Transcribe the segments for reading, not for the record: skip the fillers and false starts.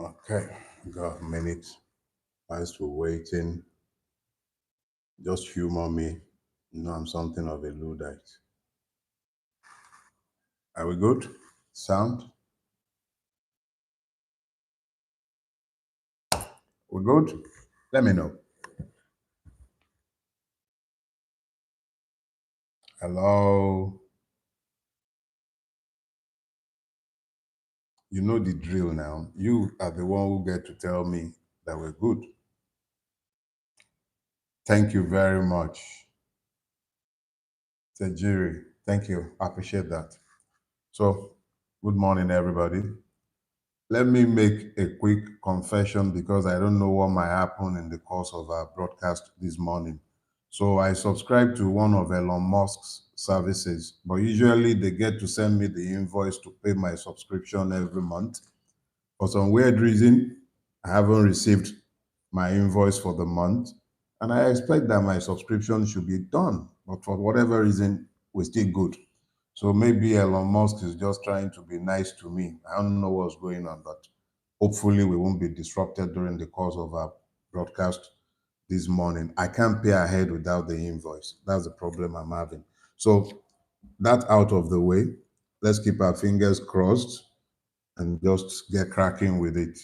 Okay, got a minute. Thanks for waiting. Just humor me. You know, I'm something of a Luddite. Are we good? Sound? We good? Let me know. Hello. You know the drill now. You are the one who get to tell me that we're good. Thank you very much. Tajiri, thank you. I appreciate that. So, good morning, everybody. Let me make a quick confession because I don't know what might happen in the course of our broadcast this morning. So I subscribe to one of Elon Musk's services, but usually they get to send me the invoice to pay my subscription every month. For some weird reason, I haven't received my invoice for the month, and I expect that my subscription should be done. But for whatever reason, we're still good. So maybe Elon Musk is just trying to be nice to me. I don't know what's going on, but hopefully we won't be disrupted during the course of our broadcast this morning. I can't pay ahead without the invoice. That's the problem I'm having. So that out of the way, let's keep our fingers crossed and just get cracking with it.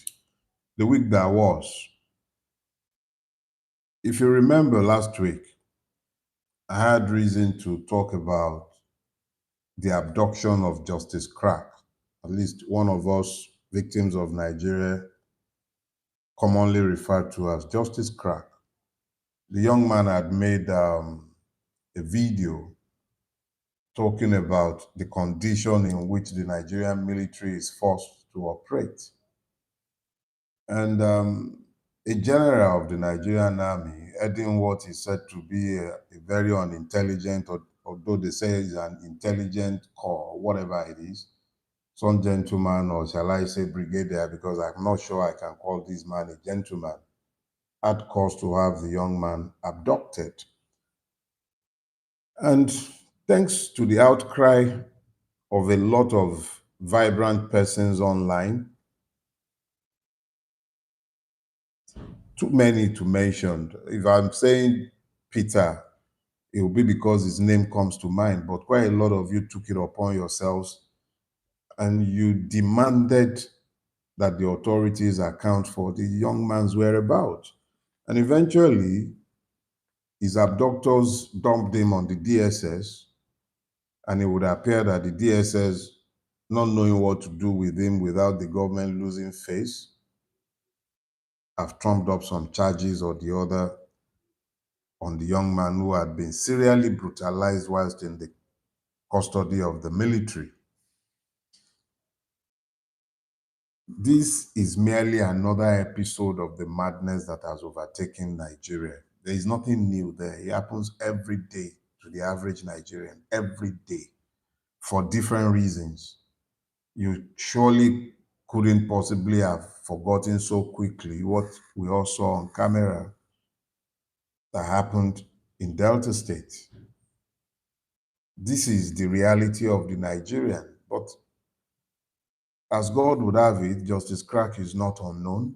The week that was, if you remember last week, I had reason to talk about the abduction of Justice Crack, at least one of us victims of Nigeria, commonly referred to as Justice Crack. The young man had made a video talking about the condition in which the Nigerian military is forced to operate. And a general of the Nigerian army, heading what is said to be a very unintelligent, or although they say it's an intelligent corps, whatever it is, some gentleman, or shall I say brigadier, because I'm not sure I can call this man a gentleman, had cause to have the young man abducted. And thanks to the outcry of a lot of vibrant persons online, too many to mention. If I'm saying Peter, it will be because his name comes to mind, but quite a lot of you took it upon yourselves and you demanded that the authorities account for the young man's whereabouts. And eventually, his abductors dumped him on the DSS, and it would appear that the DSS, not knowing what to do with him without the government losing face, have trumped up some charges or the other on the young man who had been serially brutalized whilst in the custody of the military. This is merely another episode of the madness that has overtaken Nigeria. There is nothing new there. It happens every day to the average Nigerian, every day, for different reasons. You surely couldn't possibly have forgotten so quickly what we all saw on camera that happened in Delta State. This is the reality of the Nigerian. But as God would have it, Justice Crack is not unknown,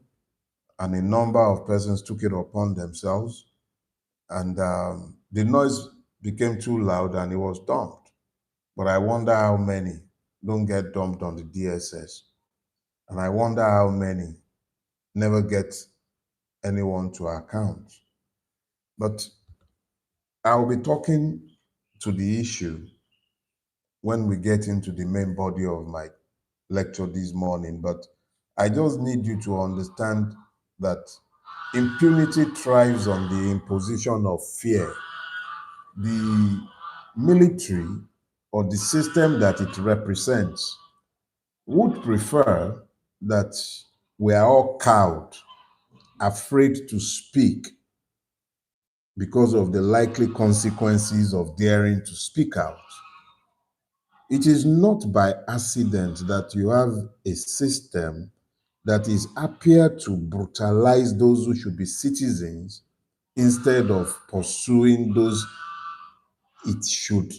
and a number of persons took it upon themselves, and the noise became too loud and it was dumped. But I wonder how many don't get dumped on the DSS, and I wonder how many never get anyone to account. But I'll be talking to the issue when we get into the main body of my lecture this morning, but I just need you to understand that impunity thrives on the imposition of fear. The military, or the system that it represents, would prefer that we are all cowed, afraid to speak because of the likely consequences of daring to speak out. It is not by accident that you have a system that is happier to brutalize those who should be citizens instead of pursuing those it should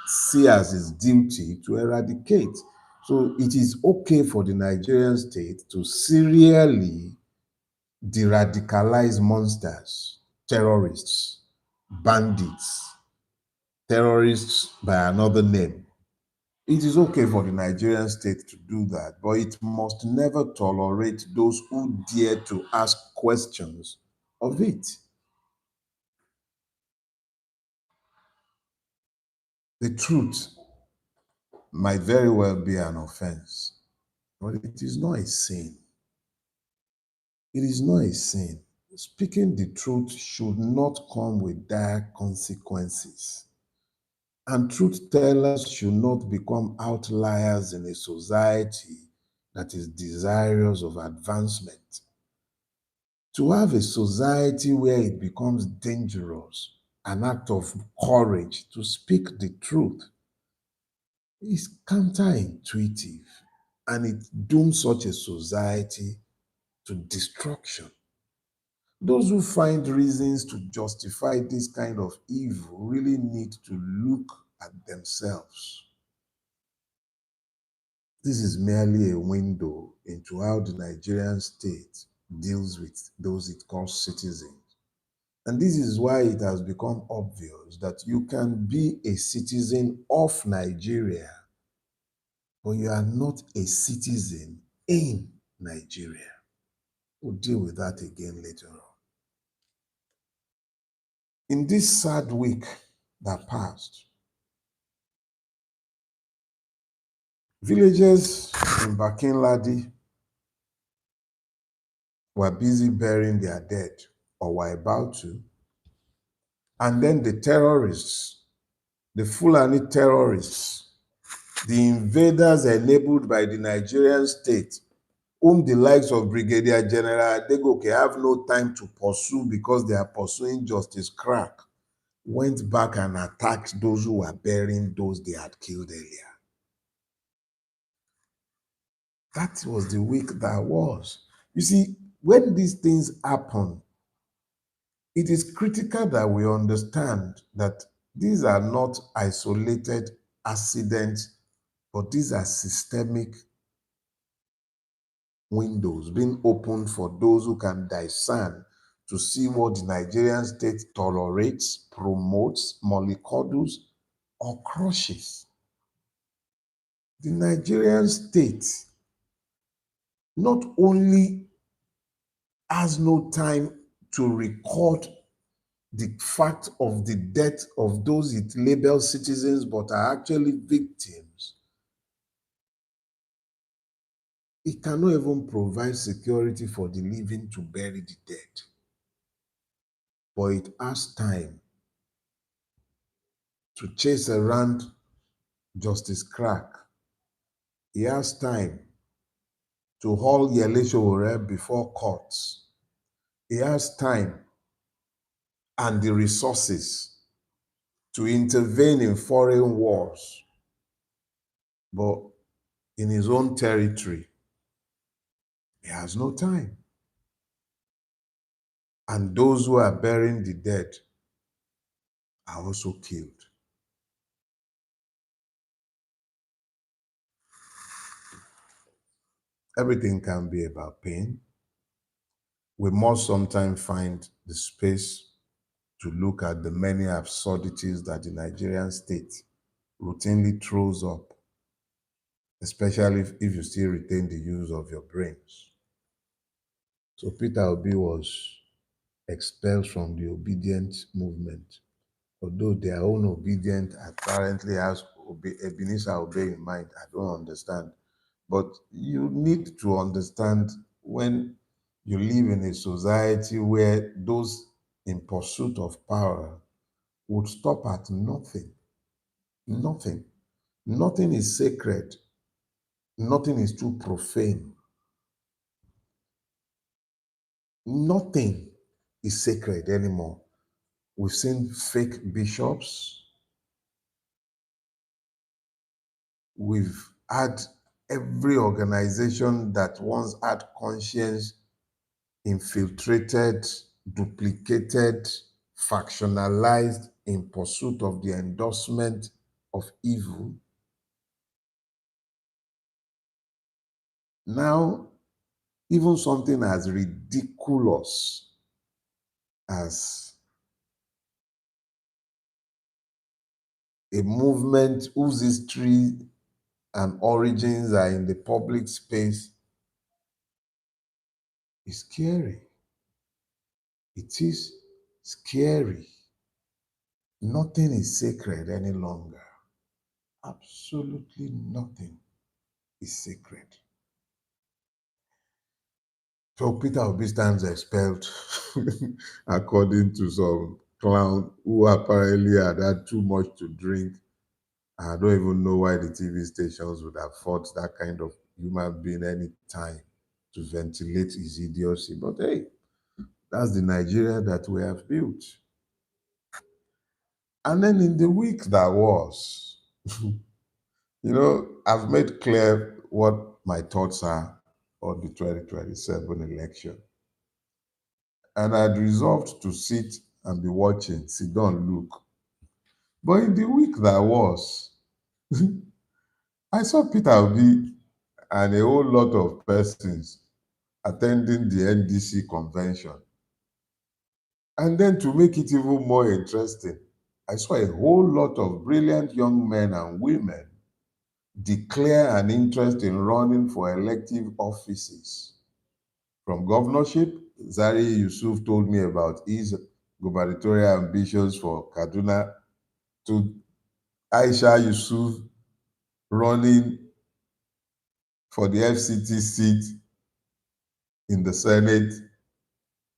see as its duty to eradicate. So it is okay for the Nigerian state to serially de-radicalize monsters, terrorists, bandits, terrorists by another name. It is okay for the Nigerian state to do that, but it must never tolerate those who dare to ask questions of it. The truth might very well be an offense, but it is not a sin. It is not a sin. Speaking the truth should not come with dire consequences. And truth tellers should not become outliers in a society that is desirous of advancement. To have a society where it becomes dangerous, an act of courage to speak the truth, is counterintuitive, and it dooms such a society to destruction. Those who find reasons to justify this kind of evil really need to look at themselves. This is merely a window into how the Nigerian state deals with those it calls citizens. And this is why it has become obvious that you can be a citizen of Nigeria, but you are not a citizen in Nigeria. We'll deal with that again later on. In this sad week that passed, villagers in Bakinladi were busy burying their dead, or were about to. And then the terrorists, the Fulani terrorists, the invaders enabled by the Nigerian state, whom the likes of Brigadier General Adegoke have no time to pursue because they are pursuing Justice Crack, went back and attacked those who were burying those they had killed earlier. That was the week that was. You see, when these things happen, it is critical that we understand that these are not isolated accidents, but these are systemic windows being opened for those who can discern to see what the Nigerian state tolerates, promotes, mollycoddles, or crushes. The Nigerian state not only has no time to record the fact of the death of those it labels citizens but are actually victims. It cannot even provide security for the living to bury the dead. But it has time to chase around Justice Crack. He has time to haul Yele Sowore before courts. He has time and the resources to intervene in foreign wars. But in his own territory, he has no time. And those who are burying the dead are also killed. Everything can be about pain. We must sometimes find the space to look at the many absurdities that the Nigerian state routinely throws up, especially if you still retain the use of your brains. So Peter Obi was expelled from the obedient movement, although their own obedient apparently has Ebenezer Obey in mind. I don't understand. But you need to understand when you live in a society where those in pursuit of power would stop at nothing. Nothing. Nothing is sacred. Nothing is too profane. Nothing is sacred anymore. We've seen fake bishops. We've had every organization that once had conscience infiltrated, duplicated, factionalized in pursuit of the endorsement of evil. Now, even something as ridiculous as a movement whose history and origins are in the public space is scary. It is scary. Nothing is sacred any longer. Absolutely nothing is sacred. So Peter Obi stands expelled, according to some clown who apparently had too much to drink. I don't even know why the TV stations would have fought that kind of human being any time to ventilate his idiocy. But hey, that's the Nigeria that we have built. And then in the week that was, I've made clear what my thoughts are on the 2027 election. And I'd resolved to sit and be watching, sit down, look. But in the week that was, I saw Peter Obi and a whole lot of persons attending the NDC convention. And then to make it even more interesting, I saw a whole lot of brilliant young men and women declare an interest in running for elective offices. From governorship, Zari Yusuf told me about his gubernatorial ambitions for Kaduna, to Aisha Yusuf running for the FCT seat in the Senate.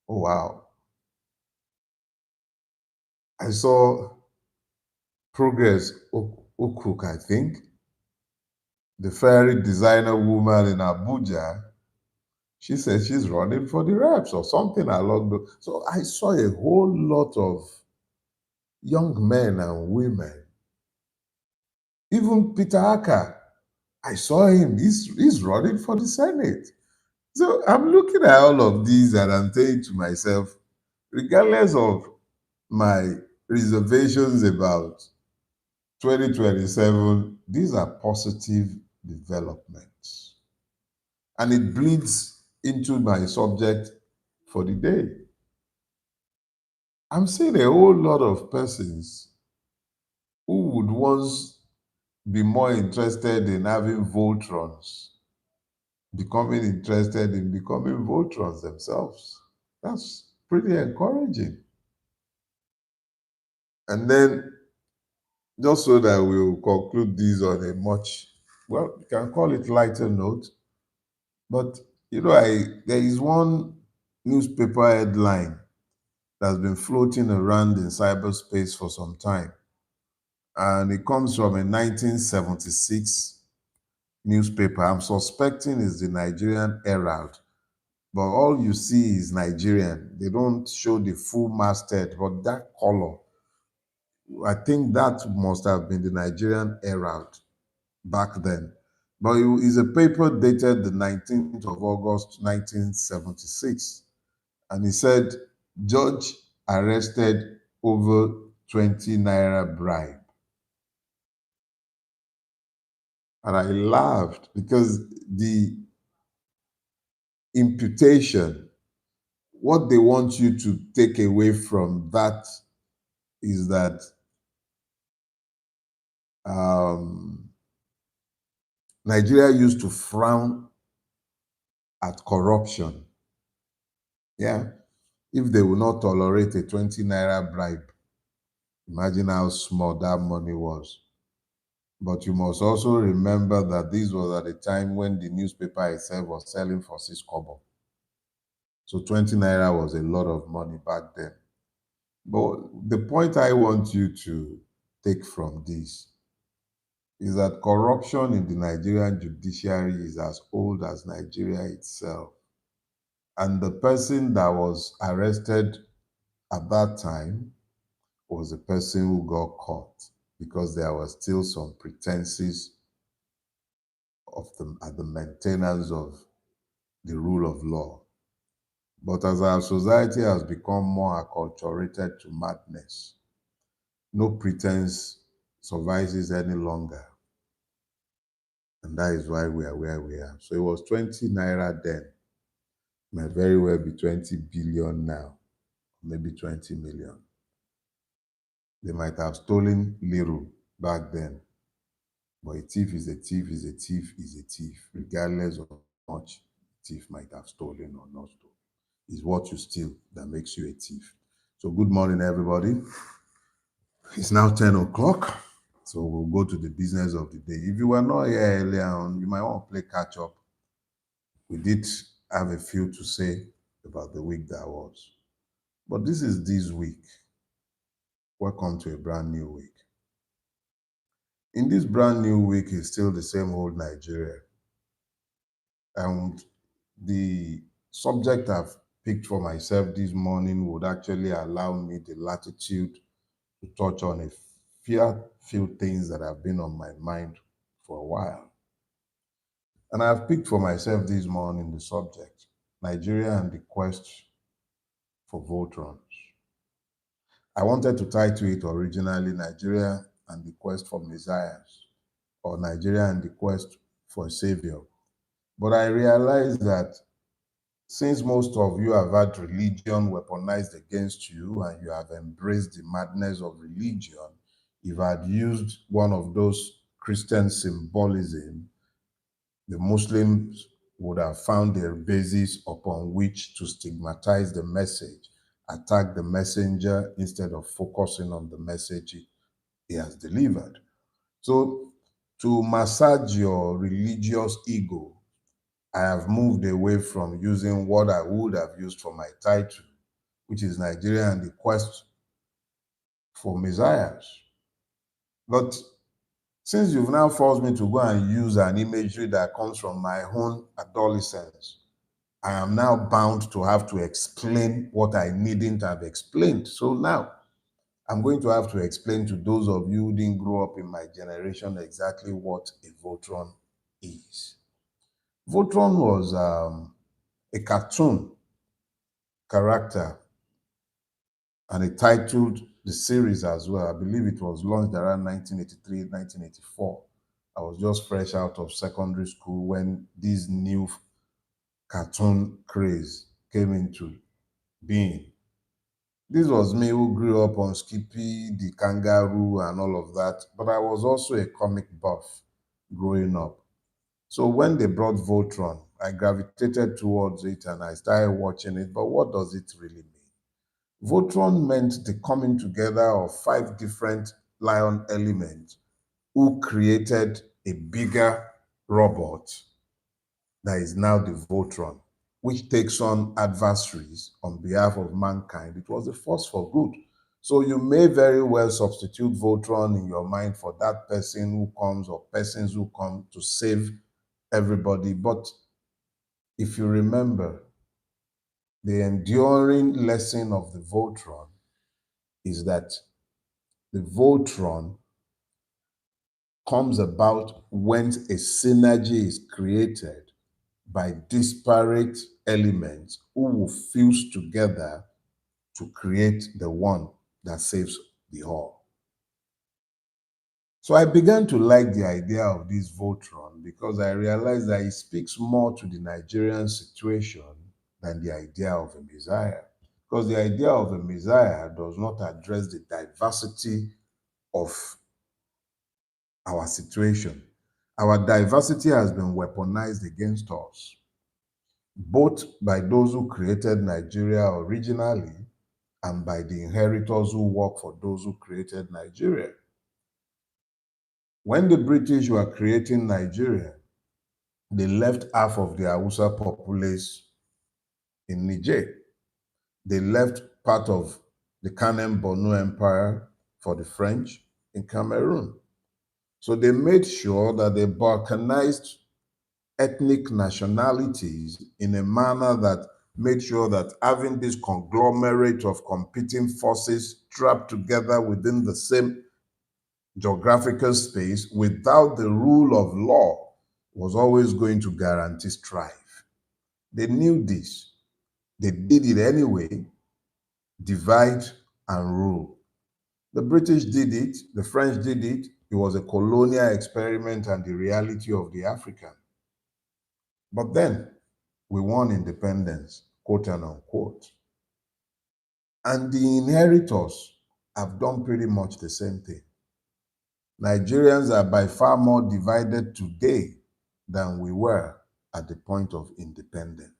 Oh, wow. I saw Progress Okuk, I think, the fairy designer woman in Abuja. She says she's running for the reps or something along those. So I saw a whole lot of young men and women. Even Peter Aka, I saw him. He's running for the Senate. So I'm looking at all of these and I'm saying to myself, regardless of my reservations about 2027, these are positive developments. And it bleeds into my subject for the day. I'm seeing a whole lot of persons who would once be more interested in having Voltrons, becoming interested in becoming Voltrons themselves. That's pretty encouraging. And then, just so that we'll conclude this on a much, well, you can call it lighter note, but there is one newspaper headline that's been floating around in cyberspace for some time, and it comes from a 1976 newspaper. I'm suspecting it's the Nigerian Herald, but all you see is Nigerian. They don't show the full masthead, but that color, I think that must have been the Nigerian Herald back then. But it is a paper dated the 19th of August, 1976. And he said, Judge arrested over 20 naira bribe. And I laughed because the imputation, what they want you to take away from that is that Nigeria used to frown at corruption. Yeah. If they will not tolerate a 20 naira bribe, imagine how small that money was. But you must also remember that this was at the time when the newspaper itself was selling for 6 kobo. So 20 naira was a lot of money back then. But the point I want you to take from this is that corruption in the Nigerian judiciary is as old as Nigeria itself. And the person that was arrested at that time was the person who got caught because there were still some pretenses at the maintenance of the rule of law. But as our society has become more acculturated to madness, no pretense suffices any longer. And that is why we are where we are. So it was 20 naira then. Might very well be 20 billion now, maybe 20 million. They might have stolen little back then. But a thief is a thief is a thief is a thief, regardless of how much a thief might have stolen or not stolen. It's what you steal that makes you a thief. So good morning, everybody. It's now 10 o'clock. So we'll go to the business of the day. If you were not here earlier on, you might want to play catch up. We did have a few to say about the week that was. But this is this week. Welcome to a brand new week. In this brand new week is still the same old Nigeria. And the subject I've picked for myself this morning would actually allow me the latitude to touch on a few things that have been on my mind for a while. And I've picked for myself this morning the subject, Nigeria and the quest for Voltrons. I wanted to title it originally Nigeria and the quest for messiahs, or Nigeria and the quest for a savior. But I realized that since most of you have had religion weaponized against you and you have embraced the madness of religion, if I had used one of those Christian symbolism, the Muslims would have found their basis upon which to stigmatize the message, attack the messenger instead of focusing on the message he has delivered. So, to massage your religious ego, I have moved away from using what I would have used for my title, which is Nigeria and the quest for messiahs. But since you've now forced me to go and use an imagery that comes from my own adolescence, I am now bound to have to explain what I needn't have explained. So now I'm going to have to explain to those of you who didn't grow up in my generation exactly what a Voltron is. Voltron was a cartoon character, and it titled the series as well. I believe it was launched around 1983, 1984. I was just fresh out of secondary school when this new cartoon craze came into being. This was me who grew up on Skippy, the kangaroo, and all of that, but I was also a comic buff growing up. So when they brought Voltron, I gravitated towards it and I started watching it. But what does it really mean? Voltron meant the coming together of 5 different lion elements who created a bigger robot that is now the Voltron, which takes on adversaries on behalf of mankind. It was a force for good. So you may very well substitute Voltron in your mind for that person who comes or persons who come to save everybody. But if you remember, the enduring lesson of the Voltron is that the Voltron comes about when a synergy is created by disparate elements who will fuse together to create the one that saves the all. So I began to like the idea of this Voltron because I realized that it speaks more to the Nigerian situation than the idea of a messiah. Because the idea of a messiah does not address the diversity of our situation. Our diversity has been weaponized against us, both by those who created Nigeria originally and by the inheritors who work for those who created Nigeria. When the British were creating Nigeria, they left half of the Hausa populace in Niger. They left part of the Kanem Borno Empire for the French in Cameroon. So they made sure that they balkanized ethnic nationalities in a manner that made sure that having this conglomerate of competing forces trapped together within the same geographical space without the rule of law was always going to guarantee strife. They knew this. They did it anyway, divide and rule. The British did it, the French did it. It It was a colonial experiment and the reality of the African. But then we won independence, quote and unquote. And the inheritors have done pretty much the same thing. Nigerians are by far more divided today than we were at the point of independence.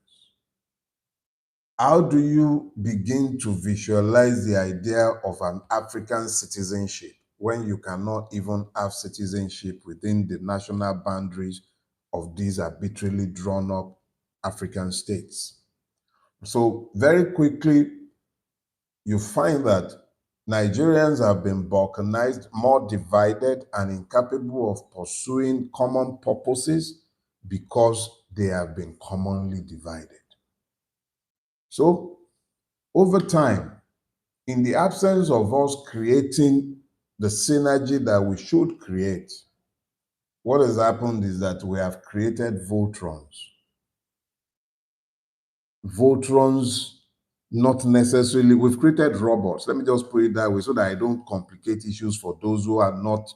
How do you begin to visualize the idea of an African citizenship when you cannot even have citizenship within the national boundaries of these arbitrarily drawn up African states? So very quickly, you find that Nigerians have been balkanized, more divided, and incapable of pursuing common purposes because they have been commonly divided. So, over time, in the absence of us creating the synergy that we should create, what has happened is that we have created Voltrons. Voltrons, not necessarily, we've created robots. Let me just put it that way so that I don't complicate issues for those who are not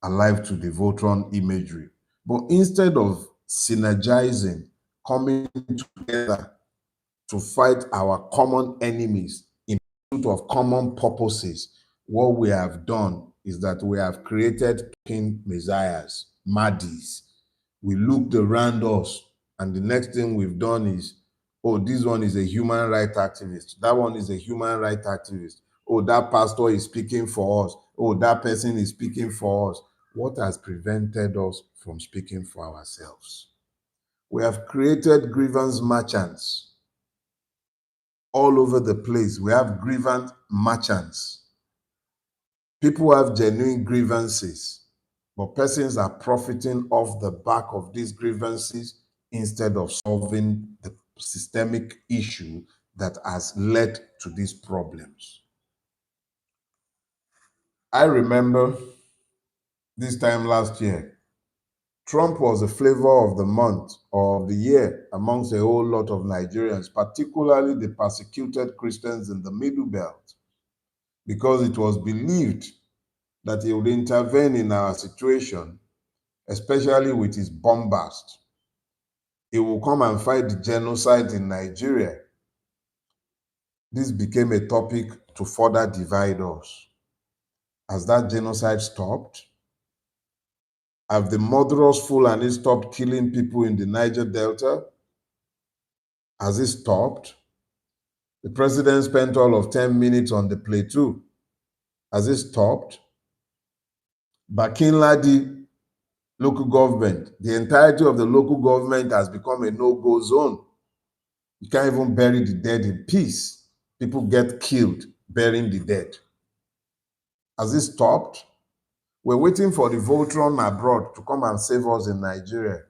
alive to the Voltron imagery. But instead of synergizing, coming together to fight our common enemies in pursuit of common purposes, what we have done is that we have created king messiahs, Mahdis. We looked around us, and the next thing we've done is, oh, this one is a human rights activist. That one is a human rights activist. Oh, that pastor is speaking for us. Oh, that person is speaking for us. What has prevented us from speaking for ourselves? We have created grievance merchants all over the place. We have grievance merchants. People have genuine grievances, but persons are profiting off the back of these grievances instead of solving the systemic issue that has led to these problems. I remember this time last year, Trump was the flavor of the month or of the year amongst a whole lot of Nigerians, particularly the persecuted Christians in the Middle Belt, because it was believed that he would intervene in our situation, especially with his bombast. He will come and fight the genocide in Nigeria. This became a topic to further divide us. Has that genocide stopped? Have the murderous Fulani stopped killing people in the Niger Delta? Has it stopped? The president spent all of 10 minutes on the plateau. Has it stopped? Bakin local government, the entirety of the local government has become a no-go zone. You can't even bury the dead in peace. People get killed burying the dead. Has it stopped? We're waiting for the Voltron abroad to come and save us in Nigeria.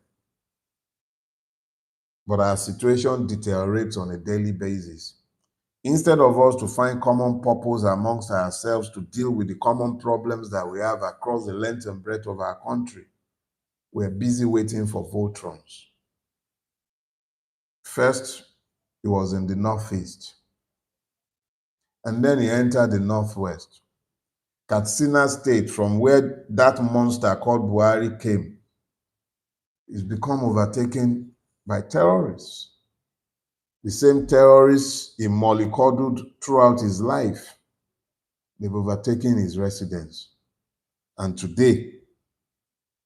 But our situation deteriorates on a daily basis. Instead of us to find common purpose amongst ourselves to deal with the common problems that we have across the length and breadth of our country, we're busy waiting for Voltrons. First, he was in the northeast, and then he entered the northwest. Katsina State, from where that monster called Buhari came, is become overtaken by terrorists. The same terrorists he mollycoddled throughout his life. They've overtaken his residence. And today,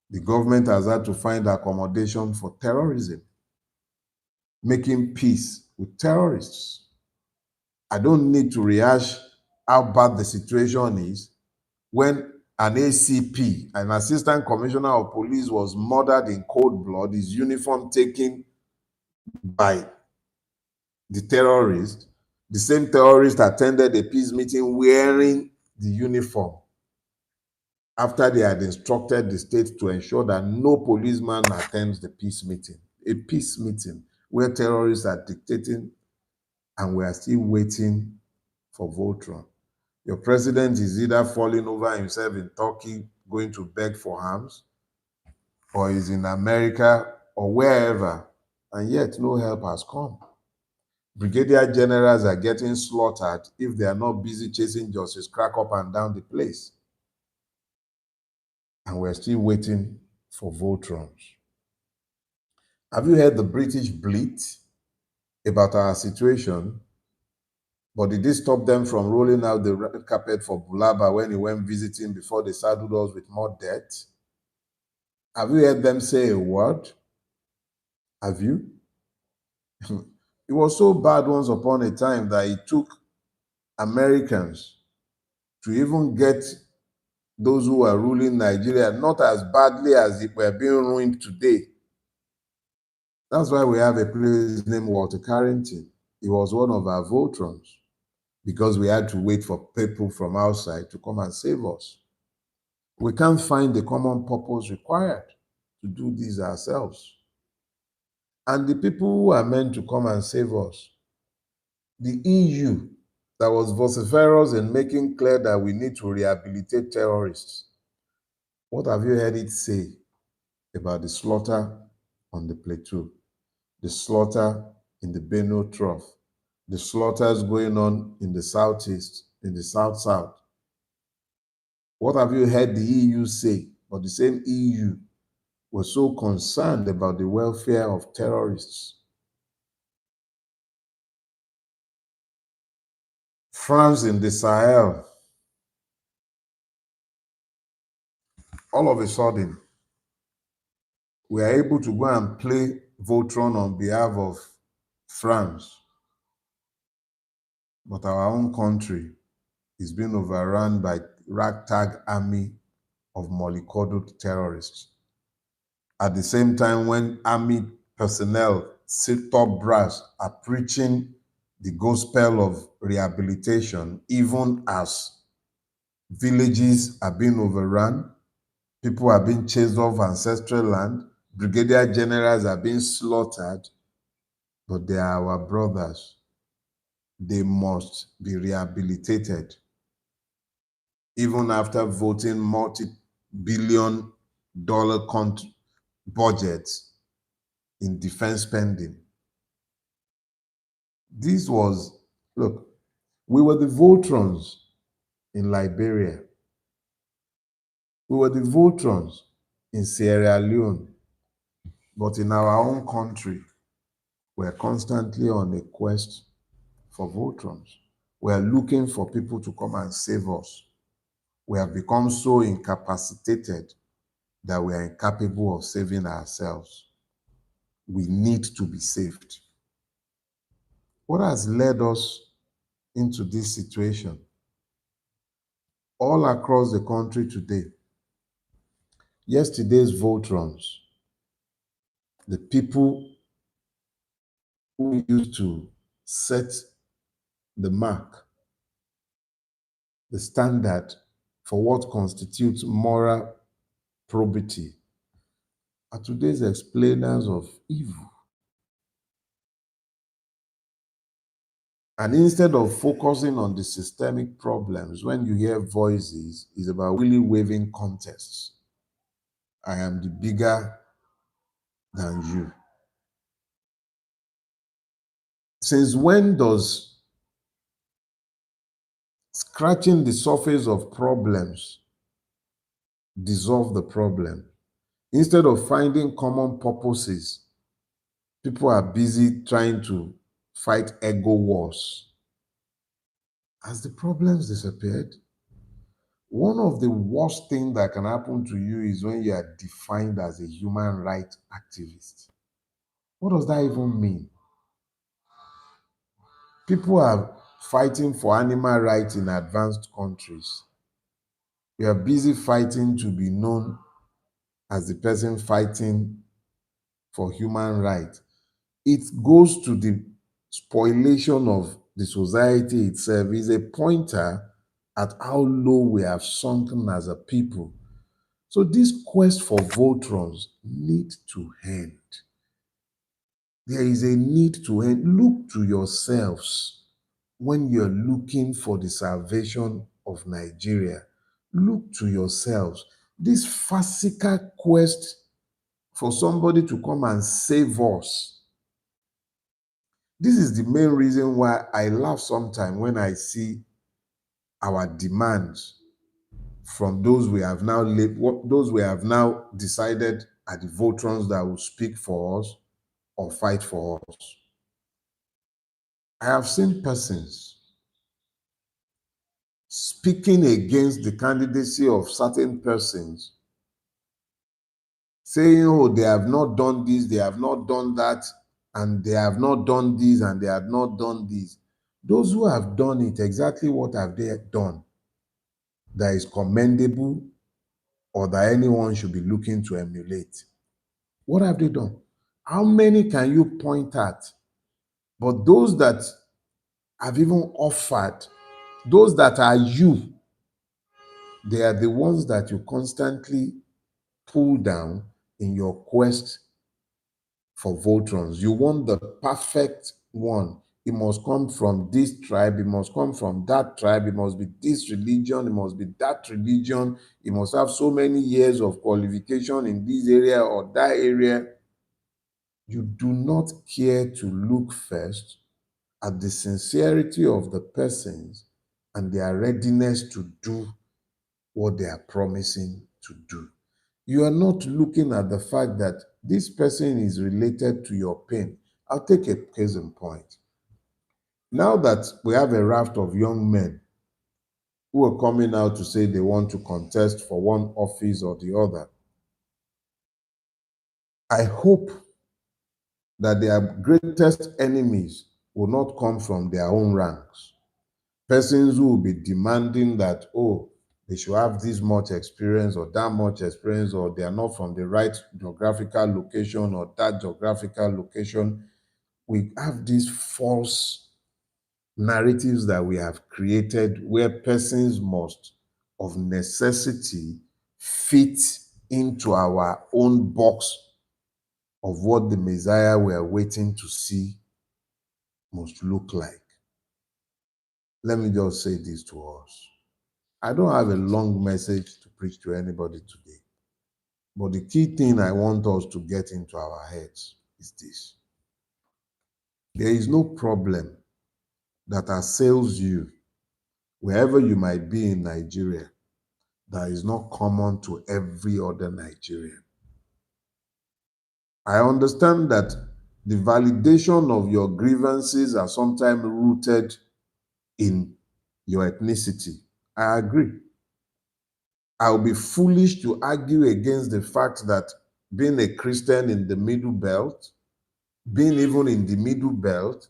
the government has had to find accommodation for terrorism, making peace with terrorists. I don't need to rehash how bad the situation is when an ACP, an assistant commissioner of police, was murdered in cold blood, his uniform taken by the terrorist. The same terrorist attended a peace meeting wearing the uniform after they had instructed the state to ensure that no policeman attends the peace meeting. A peace meeting where terrorists are dictating, and we are still waiting for Voltron. Your president is either falling over himself in Turkey, going to beg for arms, or is in America or wherever, and yet no help has come. Brigadier generals are getting slaughtered if they are not busy chasing Justice Crack up and down the place. and we're still waiting for Voltrons. Have you heard the British bleat about our situation? But did this stop them from rolling out the red carpet for Bulaba when he went visiting before they saddled us with more debt? Have you heard them say a word? Have you? It was so bad once upon a time that it took Americans to even get those who were ruling Nigeria not as badly as it were being ruined today. That's why we have a place named Walter Carrington. He was one of our Voltrons because we had to wait for people from outside to come and save us. We can't find the common purpose required to do this ourselves. And the people who are meant to come and save us, the EU, that was vociferous in making clear that we need to rehabilitate terrorists, what have you heard it say about the slaughter on the plateau, the slaughter in the Benue Trough, the slaughters going on in the southeast, in the south-south? What have you heard the EU say? But the same EU was so concerned about the welfare of terrorists. France in the Sahel, all of a sudden, we are able to go and play Voltron on behalf of France. But our own country is being overrun by ragtag army of mollycoddled terrorists. At the same time, when army personnel, top brass, are preaching the gospel of rehabilitation, even as villages are being overrun, people are being chased off ancestral land, brigadier generals are being slaughtered, but they are our brothers. They must be rehabilitated. Even after voting multi-billion dollar budgets in defense spending. This was, look, we were the Voltrons in Liberia. We were the Voltrons in Sierra Leone. But in our own country, we're constantly on a quest for Voltrons. We're looking for people to come and save us. We have become so incapacitated that we are incapable of saving ourselves. We need to be saved. What has led us into this situation? All across the country today, yesterday's Voltrons, the people who used to set the mark, the standard for what constitutes moral probity, are today's explainers of evil. And instead of focusing on the systemic problems, when you hear voices, it's about really waving contests. I am the bigger than you. Since when does scratching the surface of problems dissolve the problem? Instead of finding common purposes, people are busy trying to fight ego wars. Has the problems disappeared? One of the worst things that can happen to you is when you are defined as a human rights activist. What does that even mean? People are fighting for animal rights in advanced countries. We are busy fighting to be known as the person fighting for human rights. It goes to the spoliation of the society itself. It's a pointer at how low we have sunken as a people. So this quest for Voltrons need to end. There is a need to end. Look to yourselves when you're looking for the salvation of Nigeria. Look to yourselves. This farcical quest for somebody to come and save us. This is the main reason why I laugh sometimes when I see our demands from those we have now those we have now decided are the votrons that will speak for us or fight for us. I have seen persons speaking against the candidacy of certain persons, saying, oh, they have not done this, they have not done that, and they have not done this, and they have not done this. Those who have done it, exactly what have they done that is commendable or that anyone should be looking to emulate? What have they done? How many can you point at? But those that have even offered, those that are you, they are the ones that you constantly pull down in your quest for Voltrons. You want the perfect one. It must come from this tribe, it must come from that tribe, it must be this religion, it must be that religion, it must have so many years of qualification in this area or that area. You do not care to look first at the sincerity of the persons and their readiness to do what they are promising to do. You are not looking at the fact that this person is related to your pain. I'll take a case in point. Now that we have a raft of young men who are coming out to say they want to contest for one office or the other, I hope that their greatest enemies will not come from their own ranks. Persons who will be demanding that, oh, they should have this much experience or that much experience, or they are not from the right geographical location or that geographical location. We have these false narratives that we have created where persons must, of necessity, fit into our own box of what the Messiah we are waiting to see must look like. Let me just say this to us. I don't have a long message to preach to anybody today, but the key thing I want us to get into our heads is this. There is no problem that assails you wherever you might be in Nigeria that is not common to every other Nigerian. I understand that the validation of your grievances are sometimes rooted in your ethnicity. I agree. I'll be foolish to argue against the fact that being a Christian in the Middle Belt, being even in the Middle Belt,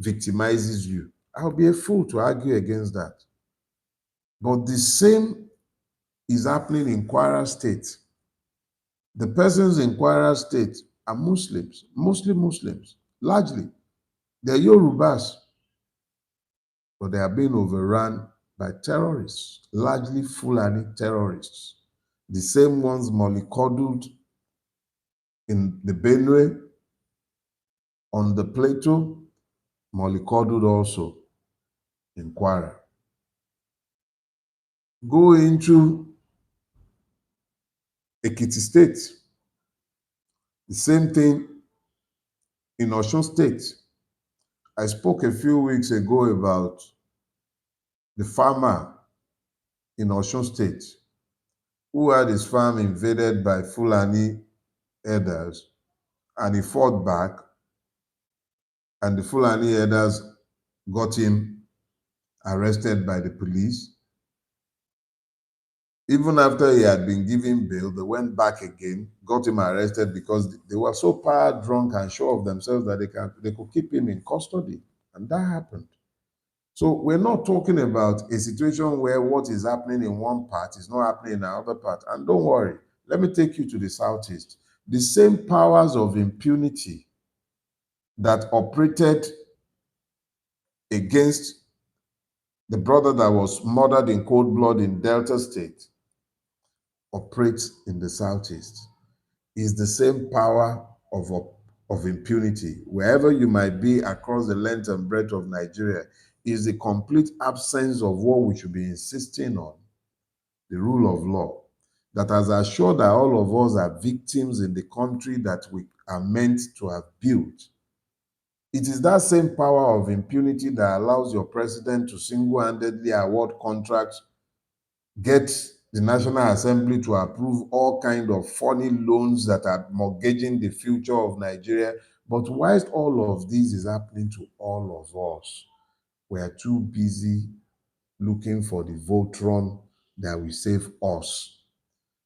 victimizes you. I'll be a fool to argue against that. But the same is happening in Kwara State. The persons in Kwara State are Muslims, mostly Muslims, largely. They're Yorubas, but they are being overrun by terrorists, largely Fulani terrorists. The same ones mollycoddled in the Benue, on the Plateau, mollycoddled also in Kwara. Go into Ekiti State, the same thing in Osun State. I spoke a few weeks ago about the farmer in Osun State who had his farm invaded by Fulani herders, and he fought back, and the Fulani herders got him arrested by the police. Even after he had been given bail, they went back again, got him arrested because they were so power drunk and sure of themselves that they could keep him in custody. And that happened. So we're not talking about a situation where what is happening in one part is not happening in another part. And don't worry, let me take you to the Southeast. The same powers of impunity that operated against the brother that was murdered in cold blood in Delta State operates in the Southeast. Is the same power of impunity. Wherever you might be across the length and breadth of Nigeria, is the complete absence of what we should be insisting on, the rule of law, that has assured that all of us are victims in the country that we are meant to have built. It is that same power of impunity that allows your president to single-handedly award contracts, get the National Assembly to approve all kind of funny loans that are mortgaging the future of Nigeria. But whilst all of this is happening to all of us, we are too busy looking for the Voltron that will save us.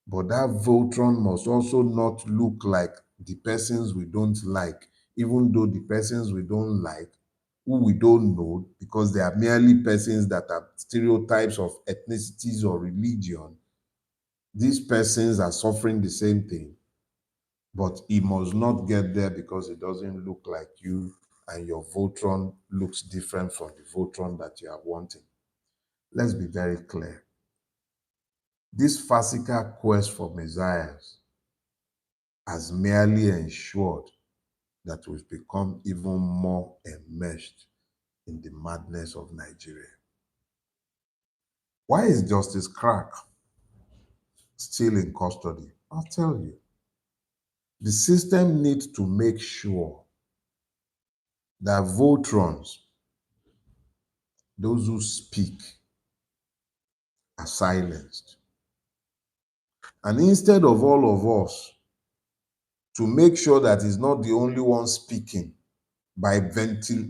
But that Voltron must also not look like the persons we don't like, even though the persons we don't like, who we don't know, because they are merely persons that are stereotypes of ethnicities or religion, these persons are suffering the same thing, but it must not get there because it doesn't look like you and your Voltron looks different from the Voltron that you are wanting. Let's be very clear. This farcical quest for messiahs has merely ensured that we've become even more enmeshed in the madness of Nigeria. Why is Justice Crack still in custody? I'll tell you. The system needs to make sure that votrons, those who speak, are silenced. And instead of all of us to make sure that he's not the only one speaking by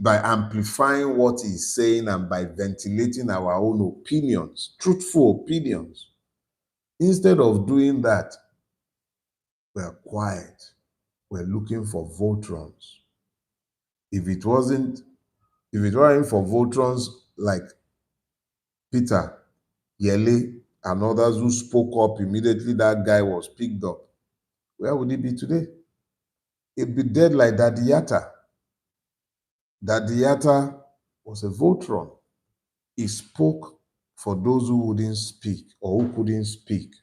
amplifying what he's saying and by ventilating our own opinions, truthful opinions, instead of doing that, we're quiet. We're looking for votrons. If it wasn't for votrons like Peter, Yele, and others who spoke up immediately that guy was picked up, where would he be today? He'd be dead like Daddy Yatta. Daddy Yatta was a Voltron. He spoke for those who wouldn't speak or who couldn't speak.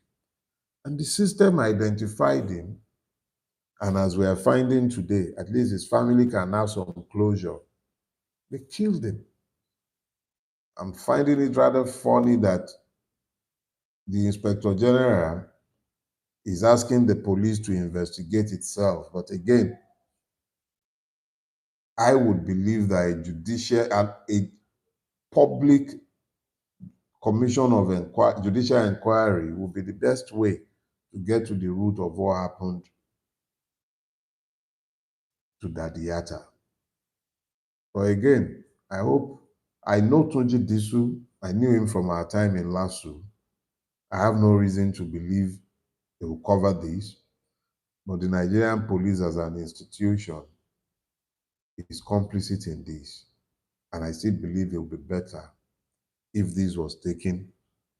And the system identified him. And as we are finding today, at least his family can have some closure. They killed him. I'm finding it rather funny that the Inspector General is asking the police to investigate itself. But again, I would believe that a public commission of judicial inquiry would be the best way to get to the root of what happened to Daddy Yatta. But again, I know Tunji Disu. I knew him from our time in LASU. I have no reason to believe they will cover this. But the Nigerian police as an institution is complicit in this. And I still believe it will be better if this was taken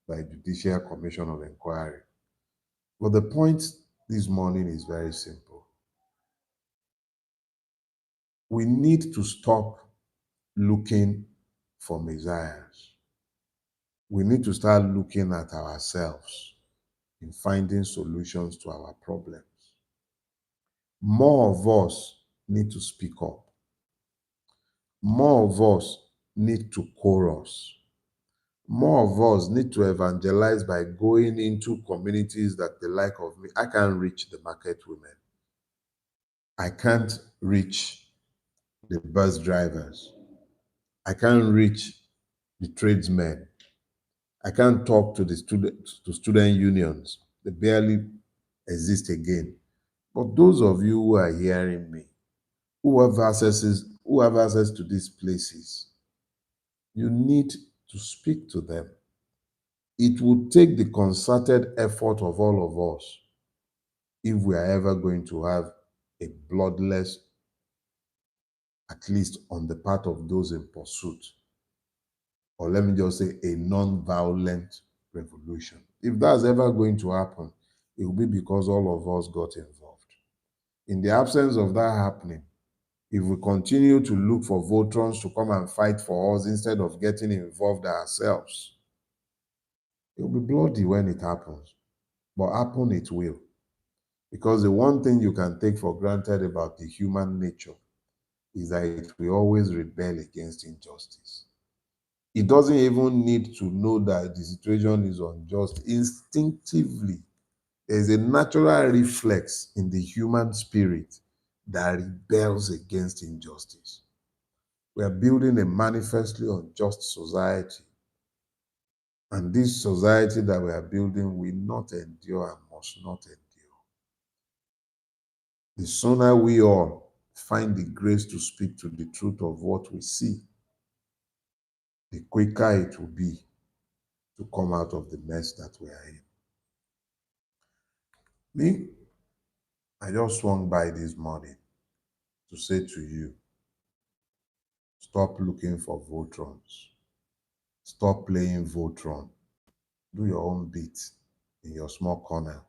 by a judicial commission of inquiry. But the point this morning is very simple. We need to stop looking for messiahs. We need to start looking at ourselves in finding solutions to our problems. More of us need to speak up. More of us need to chorus. More of us need to evangelize by going into communities that the like of me. I can't reach the market women. I can't reach the bus drivers. I can't reach the tradesmen. I can't talk to the student unions. They barely exist again. But those of you who are hearing me, who have access to these places, you need to speak to them. It will take the concerted effort of all of us if we are ever going to have a bloodless, at least on the part of those in pursuit, or let me just say a non-violent revolution. If that's ever going to happen, it will be because all of us got involved. In the absence of that happening, if we continue to look for votrons to come and fight for us instead of getting involved ourselves, it will be bloody when it happens. But happen it will. Because the one thing you can take for granted about the human nature is that it will always rebel against injustice. It doesn't even need to know that the situation is unjust. Instinctively, there's a natural reflex in the human spirit that rebels against injustice. We are building a manifestly unjust society. And this society that we are building will not endure and must not endure. The sooner we all find the grace to speak to the truth of what we see, the quicker it will be to come out of the mess that we are in. Me, I just swung by this morning to say to you, stop looking for Voltrons. Stop playing Voltron. Do your own bit in your small corner,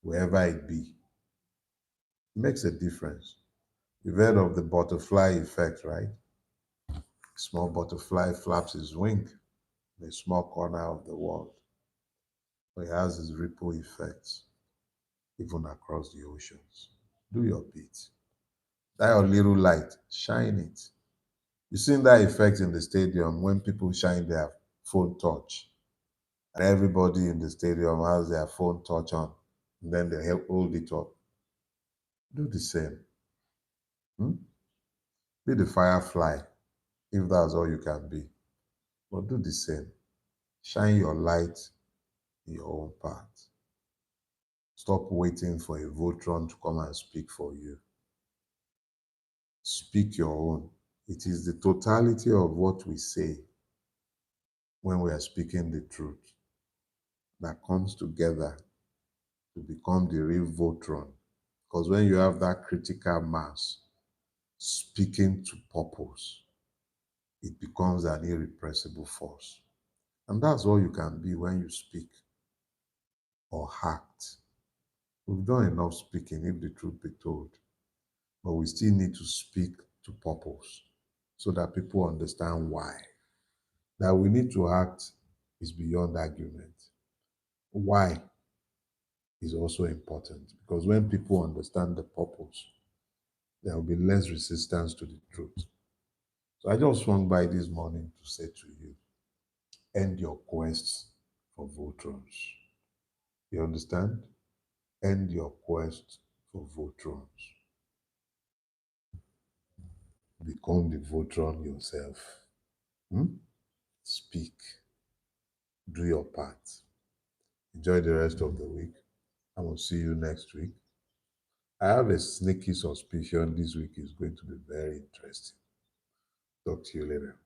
wherever it be. It makes a difference. You've heard of the butterfly effect, right? Small butterfly flaps his wing in a small corner of the world. But it has its ripple effects even across the oceans. Do your bit. That your little light, shine it. You've seen that effect in the stadium when people shine their phone torch. And everybody in the stadium has their phone torch on. And then they hold it up. Do the same. Hmm? Be the firefly, if that's all you can be. But do the same. Shine your light in your own path. Stop waiting for a Voltron to come and speak for you. Speak your own. It is the totality of what we say when we are speaking the truth that comes together to become the real Voltron. Because when you have that critical mass speaking to purpose, it becomes an irrepressible force. And that's all you can be when you speak or act. We've done enough speaking, if the truth be told, but we still need to speak to purpose so that people understand why. That we need to act is beyond argument. Why is also important because when people understand the purpose, there will be less resistance to the truth. So I just swung by this morning to say to you, end your quest for Voltrons. You understand? End your quest for Voltrons. Become the Voltron yourself. Speak. Do your part. Enjoy the rest of the week. I will see you next week. I have a sneaky suspicion this week is going to be very interesting. Talk to you later.